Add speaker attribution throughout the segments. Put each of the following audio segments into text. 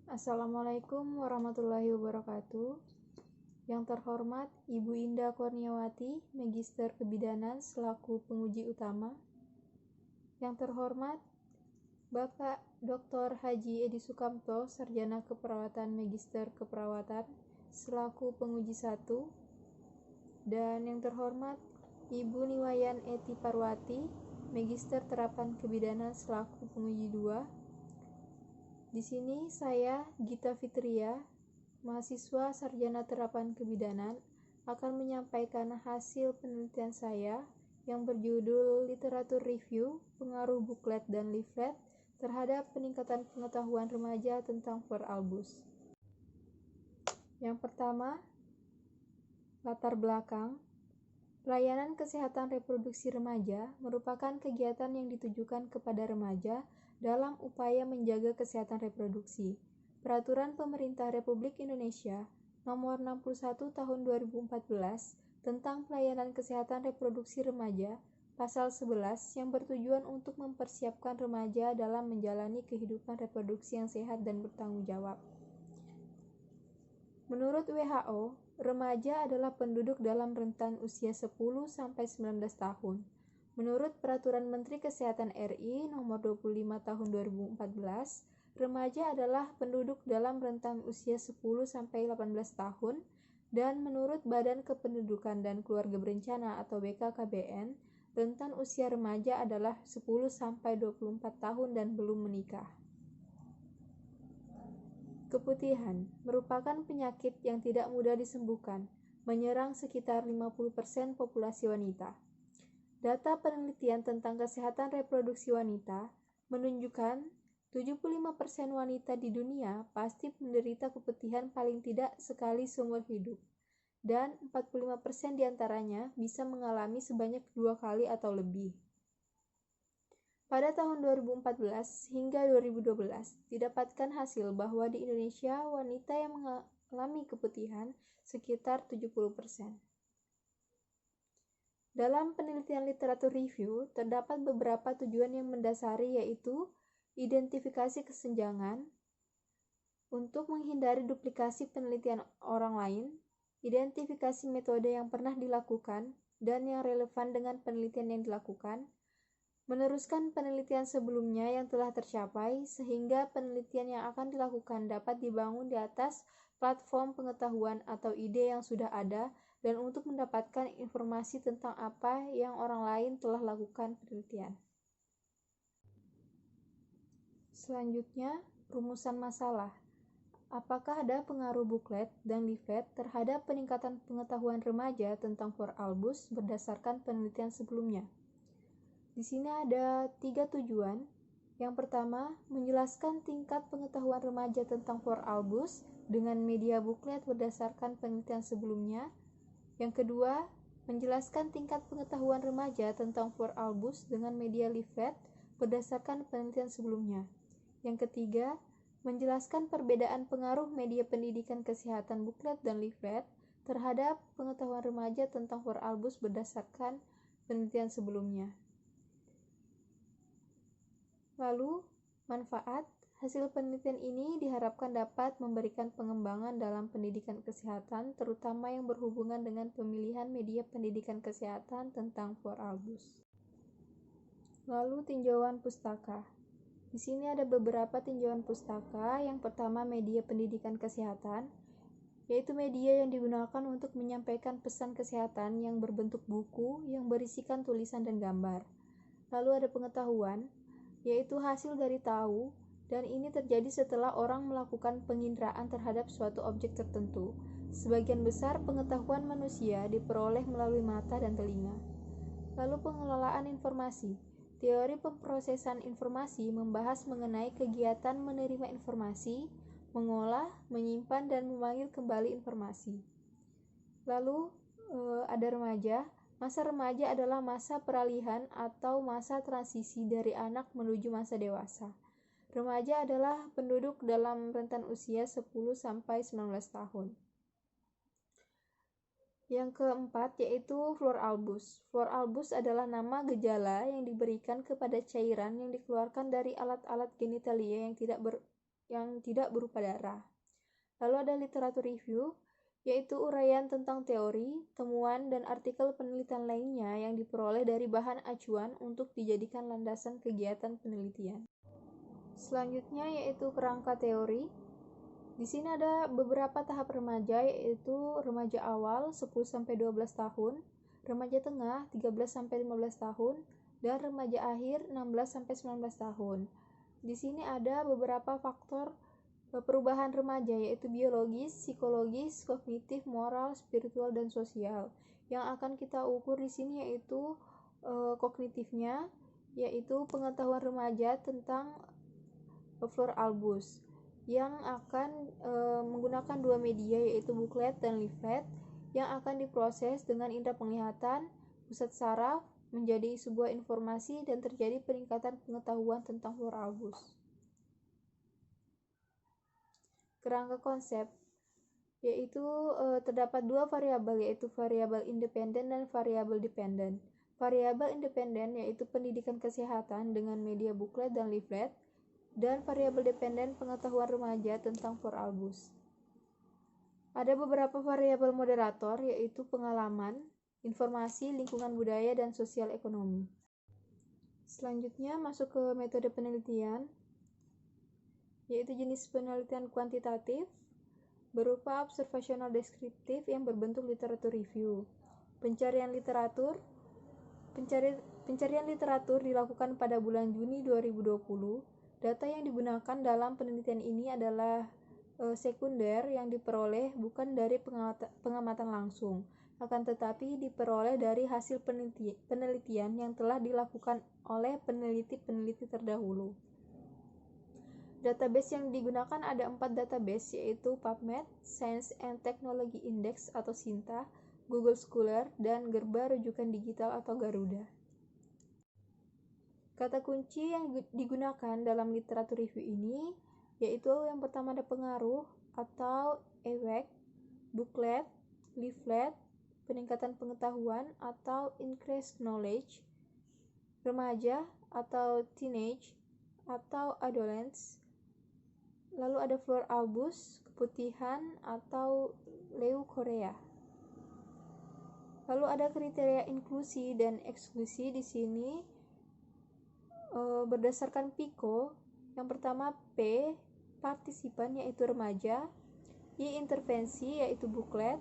Speaker 1: Assalamualaikum warahmatullahi wabarakatuh. Yang terhormat Ibu Indah Kurniawati, Magister Kebidanan selaku penguji utama. Yang terhormat Bapak Dr. Haji Edi Sukamto, Sarjana Keperawatan Magister Keperawatan selaku penguji 1. Dan yang terhormat Ibu Niwayan Eti Parwati, Magister Terapan Kebidanan selaku penguji 2. Di sini saya, Gita Fitria, mahasiswa Sarjana Terapan Kebidanan, akan menyampaikan hasil penelitian saya yang berjudul Literatur Review, Pengaruh Buklet dan Leaflet terhadap Peningkatan Pengetahuan Remaja tentang For Albus. Yang pertama, latar belakang. Pelayanan kesehatan reproduksi remaja merupakan kegiatan yang ditujukan kepada remaja dalam upaya menjaga kesehatan reproduksi. Peraturan Pemerintah Republik Indonesia Nomor 61 Tahun 2014 tentang Pelayanan Kesehatan Reproduksi Remaja, Pasal 11 yang bertujuan untuk mempersiapkan remaja dalam menjalani kehidupan reproduksi yang sehat dan bertanggung jawab. Menurut WHO, remaja adalah penduduk dalam rentan usia 10-19 tahun. Menurut Peraturan Menteri Kesehatan RI Nomor 25 Tahun 2014, remaja adalah penduduk dalam rentang usia 10-18 tahun, dan menurut Badan Kependudukan dan Keluarga Berencana atau BKKBN, rentan usia remaja adalah 10-24 tahun dan belum menikah. Keputihan merupakan penyakit yang tidak mudah disembuhkan, menyerang sekitar 50% populasi wanita. Data penelitian tentang kesehatan reproduksi wanita menunjukkan 75% wanita di dunia pasti menderita keputihan paling tidak sekali seumur hidup, dan 45% diantaranya bisa mengalami sebanyak 2 kali atau lebih. Pada tahun 2014 hingga 2012, didapatkan hasil bahwa di Indonesia wanita yang mengalami keputihan sekitar 70%. Dalam penelitian literatur review, terdapat beberapa tujuan yang mendasari, yaitu identifikasi kesenjangan untuk menghindari duplikasi penelitian orang lain, identifikasi metode yang pernah dilakukan dan yang relevan dengan penelitian yang dilakukan, meneruskan penelitian sebelumnya yang telah tercapai sehingga penelitian yang akan dilakukan dapat dibangun di atas platform pengetahuan atau ide yang sudah ada, dan untuk mendapatkan informasi tentang apa yang orang lain telah lakukan penelitian. Selanjutnya, rumusan masalah. Apakah ada pengaruh buklet dan leaflet terhadap peningkatan pengetahuan remaja tentang For Albus berdasarkan penelitian sebelumnya? Di sini ada 3 tujuan. Yang pertama, menjelaskan tingkat pengetahuan remaja tentang For Albus dengan media buklet berdasarkan penelitian sebelumnya. Yang kedua, menjelaskan tingkat pengetahuan remaja tentang For Albus dengan media leaflet berdasarkan penelitian sebelumnya. Yang ketiga, menjelaskan perbedaan pengaruh media pendidikan kesehatan buklet dan leaflet terhadap pengetahuan remaja tentang For Albus berdasarkan penelitian sebelumnya. Lalu, manfaat hasil penelitian ini diharapkan dapat memberikan pengembangan dalam pendidikan kesehatan, terutama yang berhubungan dengan pemilihan media pendidikan kesehatan tentang For Albus. Lalu, tinjauan pustaka. Di sini ada beberapa tinjauan pustaka. Yang pertama, media pendidikan kesehatan, yaitu media yang digunakan untuk menyampaikan pesan kesehatan yang berbentuk buku yang berisikan tulisan dan gambar. Lalu ada pengetahuan, yaitu hasil dari tahu, dan ini terjadi setelah orang melakukan penginderaan terhadap suatu objek tertentu. Sebagian besar pengetahuan manusia diperoleh melalui mata dan telinga. Lalu pengelolaan informasi. Teori pemrosesan informasi membahas mengenai kegiatan menerima informasi, mengolah, menyimpan, dan memanggil kembali informasi. Lalu ada remaja. Masa remaja adalah masa peralihan atau masa transisi dari anak menuju masa dewasa. Remaja adalah penduduk dalam rentan usia 10-19 tahun. Yang keempat yaitu For Albus. For Albus adalah nama gejala yang diberikan kepada cairan yang dikeluarkan dari alat-alat genitalia yang tidak yang tidak berupa darah. Lalu ada literatur review, yaitu uraian tentang teori, temuan, dan artikel penelitian lainnya yang diperoleh dari bahan acuan untuk dijadikan landasan kegiatan penelitian. Selanjutnya yaitu kerangka teori. Di sini ada beberapa tahap remaja, yaitu remaja awal 10-12 tahun, remaja tengah 13-15 tahun, dan remaja akhir 16-19 tahun. Di sini ada beberapa faktor perubahan remaja, yaitu biologis, psikologis, kognitif, moral, spiritual, dan sosial. Yang akan kita ukur di sini yaitu kognitifnya, yaitu pengetahuan remaja tentang Flor Albus yang akan menggunakan dua media, yaitu buklet dan leaflet, yang akan diproses dengan indera penglihatan, pusat saraf, menjadi sebuah informasi dan terjadi peningkatan pengetahuan tentang Flor Albus. Kerangka konsep, yaitu terdapat dua variabel, yaitu variabel independen dan variabel dependen. Variabel independen yaitu pendidikan kesehatan dengan media buklet dan leaflet, dan variabel dependen pengetahuan remaja tentang Flor Albus. Ada beberapa variabel moderator, yaitu pengalaman, informasi, lingkungan budaya, dan sosial ekonomi. Selanjutnya masuk ke metode penelitian, yaitu jenis penelitian kuantitatif berupa observasional deskriptif yang berbentuk literatur review. Pencarian literatur dilakukan pada bulan Juni 2020. Data yang digunakan dalam penelitian ini adalah sekunder yang diperoleh bukan dari pengamatan langsung, akan tetapi diperoleh dari hasil penelitian yang telah dilakukan oleh peneliti-peneliti terdahulu. Database yang digunakan ada 4 database, yaitu PubMed, Science and Technology Index atau SINTA, Google Scholar, dan Gerba Rujukan Digital atau Garuda. Kata kunci yang digunakan dalam literatur review ini yaitu yang pertama ada pengaruh atau effect, booklet, leaflet, peningkatan pengetahuan atau increased knowledge, remaja atau teenage atau adolescence. Lalu ada Flor Albus, keputihan atau leukorea. Lalu ada kriteria inklusi dan eksklusi di sini berdasarkan PICO. Yang pertama P, partisipan yaitu remaja, I, intervensi yaitu buklet,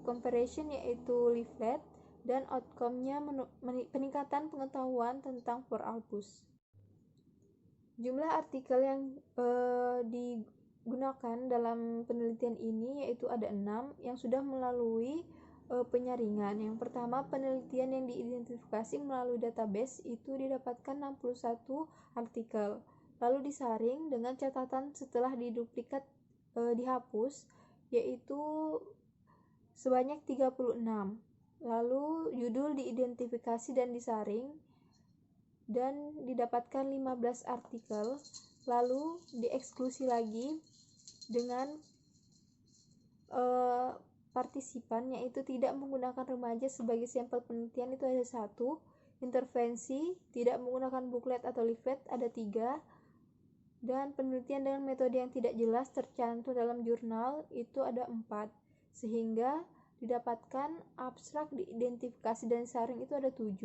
Speaker 1: comparison yaitu leaflet, dan outcome-nya peningkatan pengetahuan tentang Flor Albus. Jumlah artikel yang digunakan dalam penelitian ini yaitu ada 6 yang sudah melalui penyaringan. Yang pertama, penelitian yang diidentifikasi melalui database itu didapatkan 61 artikel, lalu disaring dengan catatan setelah diduplikat dihapus yaitu sebanyak 36. Lalu judul diidentifikasi dan disaring dan didapatkan 15 artikel, lalu dieksklusi lagi dengan partisipan, yaitu tidak menggunakan remaja sebagai sampel penelitian itu ada 1, intervensi tidak menggunakan buklet atau leaflet ada 3, dan penelitian dengan metode yang tidak jelas tercantum dalam jurnal itu ada 4, sehingga didapatkan abstrak diidentifikasi dan saring itu ada 7.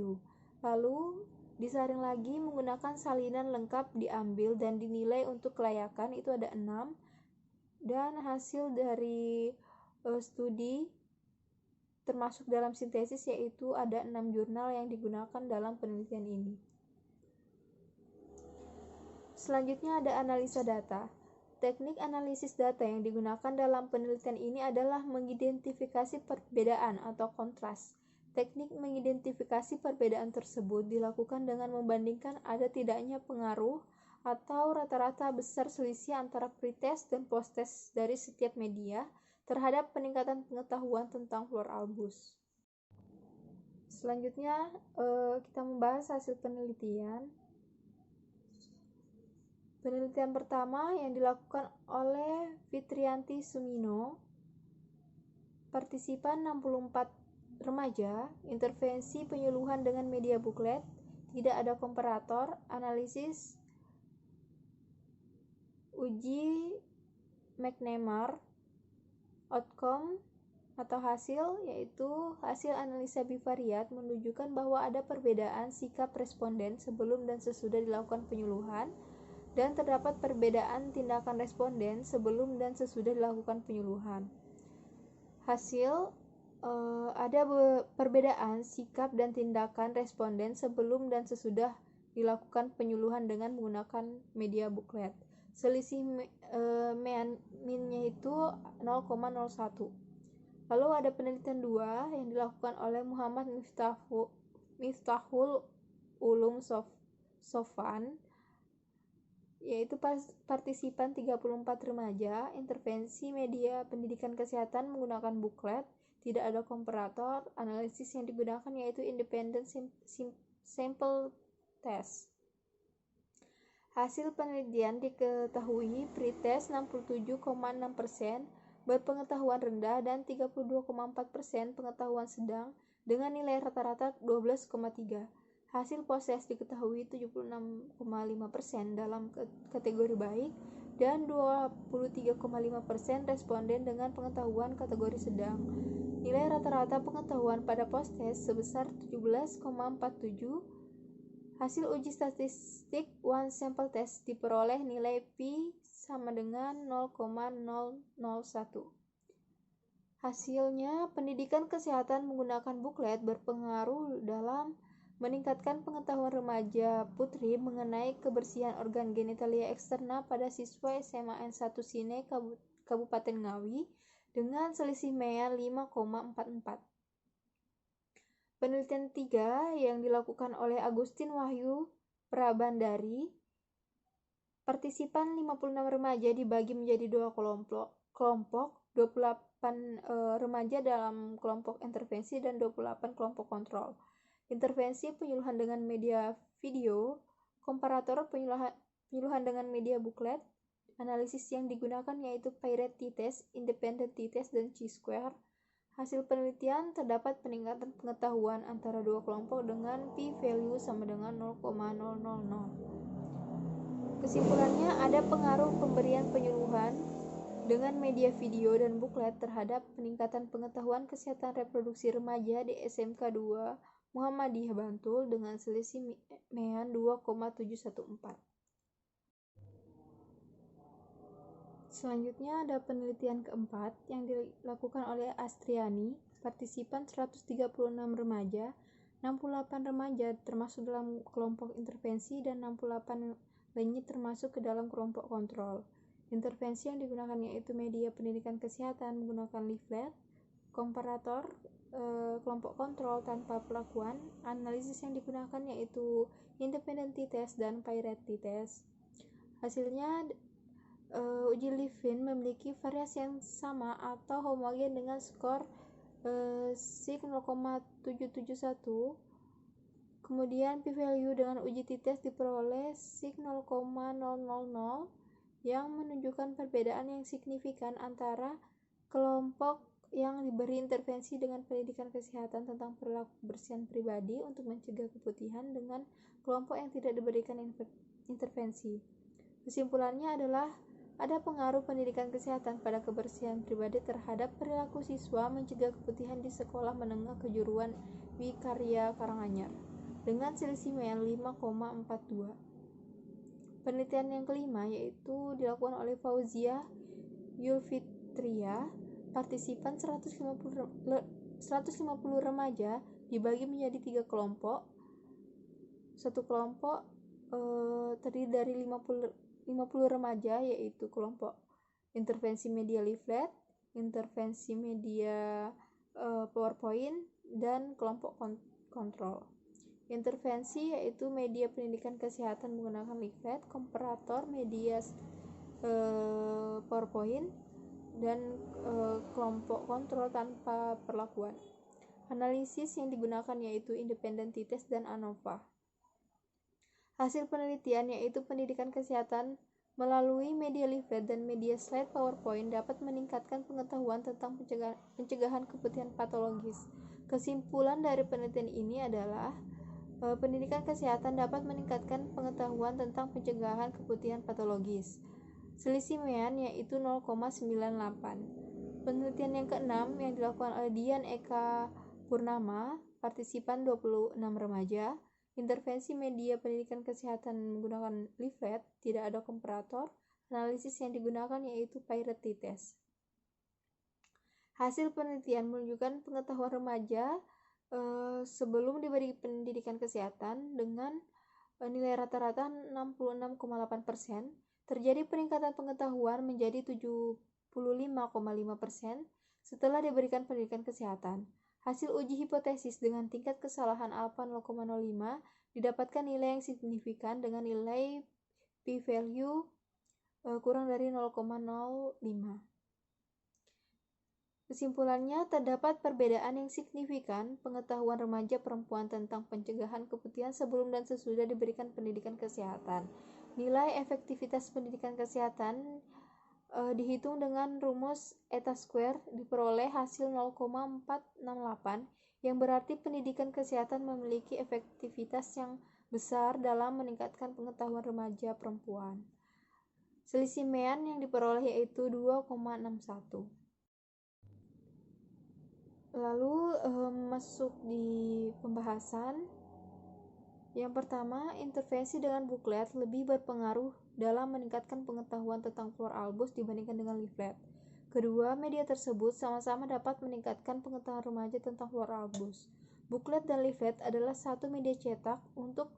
Speaker 1: Lalu disaring lagi menggunakan salinan lengkap diambil dan dinilai untuk kelayakan itu ada 6, dan hasil dari studi termasuk dalam sintesis yaitu ada 6 jurnal yang digunakan dalam penelitian ini. Selanjutnya ada analisa data. Teknik analisis data yang digunakan dalam penelitian ini adalah mengidentifikasi perbedaan atau kontras. Teknik mengidentifikasi perbedaan tersebut dilakukan dengan membandingkan ada tidaknya pengaruh atau rata-rata besar selisih antara pretest dan posttest dari setiap media terhadap peningkatan pengetahuan tentang Flor Albus. Selanjutnya kita membahas hasil penelitian. Penelitian pertama yang dilakukan oleh Fitrianti Sumino, partisipan 64 remaja, intervensi penyuluhan dengan media buklet, tidak ada komparator, analisis Uji McNamara outcome atau hasil, yaitu hasil analisa bivariat menunjukkan bahwa ada perbedaan sikap responden sebelum dan sesudah dilakukan penyuluhan, dan terdapat perbedaan tindakan responden sebelum dan sesudah dilakukan penyuluhan. Hasil, ada perbedaan sikap dan tindakan responden sebelum dan sesudah dilakukan penyuluhan dengan menggunakan media buklet. Selisih mean-nya itu 0,01. Lalu ada penelitian 2 yang dilakukan oleh Muhammad Miftahul Ulum Sofwan, yaitu partisipan 34 remaja, intervensi media pendidikan kesehatan menggunakan buklet, tidak ada komparator, analisis yang digunakan yaitu independent sample test. Hasil penelitian diketahui pretest 67,6%, berpengetahuan rendah, dan 32,4% pengetahuan sedang dengan nilai rata-rata 12,3. Hasil post-test diketahui 76,5% dalam kategori baik dan 23,5% responden dengan pengetahuan kategori sedang. Nilai rata-rata pengetahuan pada post-test sebesar 17,47. Hasil uji statistik one sample test diperoleh nilai P sama dengan 0,001. Hasilnya, pendidikan kesehatan menggunakan buklet berpengaruh dalam meningkatkan pengetahuan remaja putri mengenai kebersihan organ genitalia eksterna pada siswa SMA N1 Sine Kabupaten Ngawi dengan selisih mean 5,44. Penelitian 3 yang dilakukan oleh Agustin Wahyu Prabandari. Partisipan 56 remaja dibagi menjadi 2 kelompok, 28 remaja dalam kelompok intervensi dan 28 kelompok kontrol. Intervensi penyuluhan dengan media video, komparator penyuluhan dengan media buklet, analisis yang digunakan yaitu Pirate t-test, independent t-test, dan chi-square. Hasil penelitian terdapat peningkatan pengetahuan antara dua kelompok dengan p-value sama dengan 0,000. Kesimpulannya, ada pengaruh pemberian penyuluhan dengan media video dan buklet terhadap peningkatan pengetahuan kesehatan reproduksi remaja di SMK 2 Muhammadiyah Bantul dengan selisih mean 2,714. Selanjutnya ada penelitian keempat yang dilakukan oleh Astriani. Partisipan 136 remaja, 68 remaja termasuk dalam kelompok intervensi dan 68 lainnya termasuk ke dalam kelompok kontrol. Intervensi yang digunakan yaitu media pendidikan kesehatan menggunakan leaflet, komparator, kelompok kontrol tanpa perlakuan. Analisis yang digunakan yaitu independent t-test dan Pirate t-test. Hasilnya, uji Levin memiliki variasi yang sama atau homogen dengan skor sig 0,771. Kemudian p-value dengan uji t-test diperoleh sig 0,000 yang menunjukkan perbedaan yang signifikan antara kelompok yang diberi intervensi dengan pendidikan kesehatan tentang perilaku kebersihan pribadi untuk mencegah keputihan dengan kelompok yang tidak diberikan intervensi. Kesimpulannya adalah ada pengaruh pendidikan kesehatan pada kebersihan pribadi terhadap perilaku siswa mencegah keputihan di sekolah menengah kejuruan Wikarya Karanganyar dengan selisih mean 5,42. Penelitian yang kelima yaitu dilakukan oleh Fauzia Yulfitria. Partisipan 150 remaja dibagi menjadi 3 kelompok. Satu kelompok terdiri dari 50 remaja yaitu kelompok intervensi media leaflet, intervensi media PowerPoint, dan kelompok kontrol. Intervensi yaitu media pendidikan kesehatan menggunakan leaflet, komparator media PowerPoint, dan kelompok kontrol tanpa perlakuan. Analisis yang digunakan yaitu independent t-test dan ANOVA. Hasil penelitian yaitu pendidikan kesehatan melalui media leaflet dan media slide PowerPoint dapat meningkatkan pengetahuan tentang pencegahan keputihan patologis. Kesimpulan dari penelitian ini adalah pendidikan kesehatan dapat meningkatkan pengetahuan tentang pencegahan keputihan patologis. selisih mean yaitu 0,98. Penelitian yang keenam yang dilakukan oleh Dian Eka Purnama, partisipan 26 remaja, intervensi media pendidikan kesehatan menggunakan leaflet, tidak ada komparator, analisis yang digunakan yaitu Pearson test. Hasil penelitian menunjukkan pengetahuan remaja sebelum diberi pendidikan kesehatan dengan nilai rata-rata 66,8%, terjadi peningkatan pengetahuan menjadi 75,5% setelah diberikan pendidikan kesehatan. Hasil uji hipotesis dengan tingkat kesalahan alfa 0,05 didapatkan nilai yang signifikan dengan nilai p-value kurang dari 0,05. Kesimpulannya, terdapat perbedaan yang signifikan pengetahuan remaja perempuan tentang pencegahan keputihan sebelum dan sesudah diberikan pendidikan kesehatan. Nilai efektivitas pendidikan kesehatan dihitung dengan rumus eta square diperoleh hasil 0,468, yang berarti pendidikan kesehatan memiliki efektivitas yang besar dalam meningkatkan pengetahuan remaja perempuan. Selisih mean yang diperoleh yaitu 2,61. Lalu masuk di pembahasan. Yang pertama, intervensi dengan buklet lebih berpengaruh dalam meningkatkan pengetahuan tentang flora albus dibandingkan dengan leaflet. Kedua, media tersebut sama-sama dapat meningkatkan pengetahuan remaja tentang flora albus. Buklet dan leaflet adalah satu media cetak untuk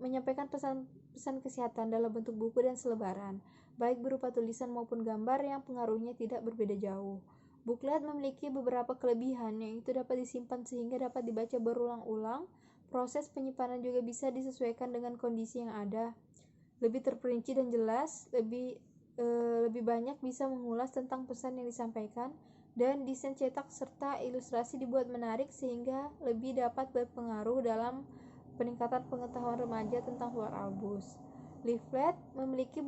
Speaker 1: menyampaikan pesan-pesan kesehatan dalam bentuk buku dan selebaran, baik berupa tulisan maupun gambar yang pengaruhnya tidak berbeda jauh. Buklet memiliki beberapa kelebihan, yaitu dapat disimpan sehingga dapat dibaca berulang-ulang. Proses penyimpanan juga bisa disesuaikan dengan kondisi yang ada. Lebih terperinci dan jelas, lebih banyak bisa mengulas tentang pesan yang disampaikan, dan desain cetak serta ilustrasi dibuat menarik sehingga lebih dapat berpengaruh dalam peningkatan pengetahuan remaja tentang flora albus. Leaflet memiliki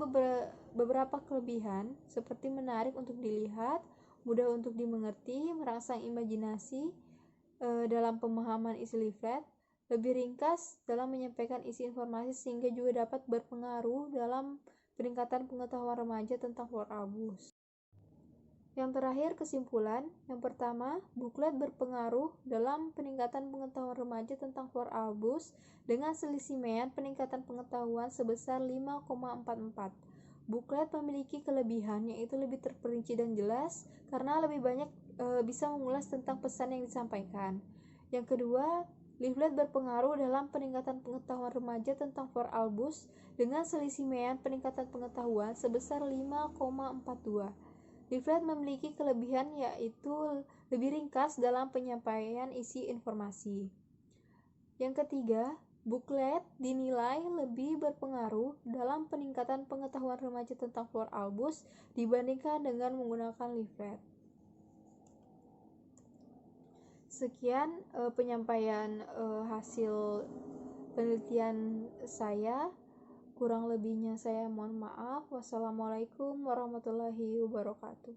Speaker 1: beberapa kelebihan seperti menarik untuk dilihat, mudah untuk dimengerti, merangsang imajinasi dalam pemahaman isi leaflet, lebih ringkas dalam menyampaikan isi informasi sehingga juga dapat berpengaruh dalam peningkatan pengetahuan remaja tentang flora albus. Yang terakhir, kesimpulan. Yang pertama, buklet berpengaruh dalam peningkatan pengetahuan remaja tentang flora albus dengan selisih mean peningkatan pengetahuan sebesar 5,44. Buklet memiliki kelebihan yaitu lebih terperinci dan jelas karena lebih banyak bisa mengulas tentang pesan yang disampaikan. Yang kedua, leaflet berpengaruh dalam peningkatan pengetahuan remaja tentang flora albus dengan selisih mean peningkatan pengetahuan sebesar 5,42. Leaflet memiliki kelebihan yaitu lebih ringkas dalam penyampaian isi informasi. Yang ketiga, buklet dinilai lebih berpengaruh dalam peningkatan pengetahuan remaja tentang flora albus dibandingkan dengan menggunakan leaflet. Sekian penyampaian hasil penelitian saya. Kurang lebihnya saya mohon maaf. Wassalamualaikum warahmatullahi wabarakatuh.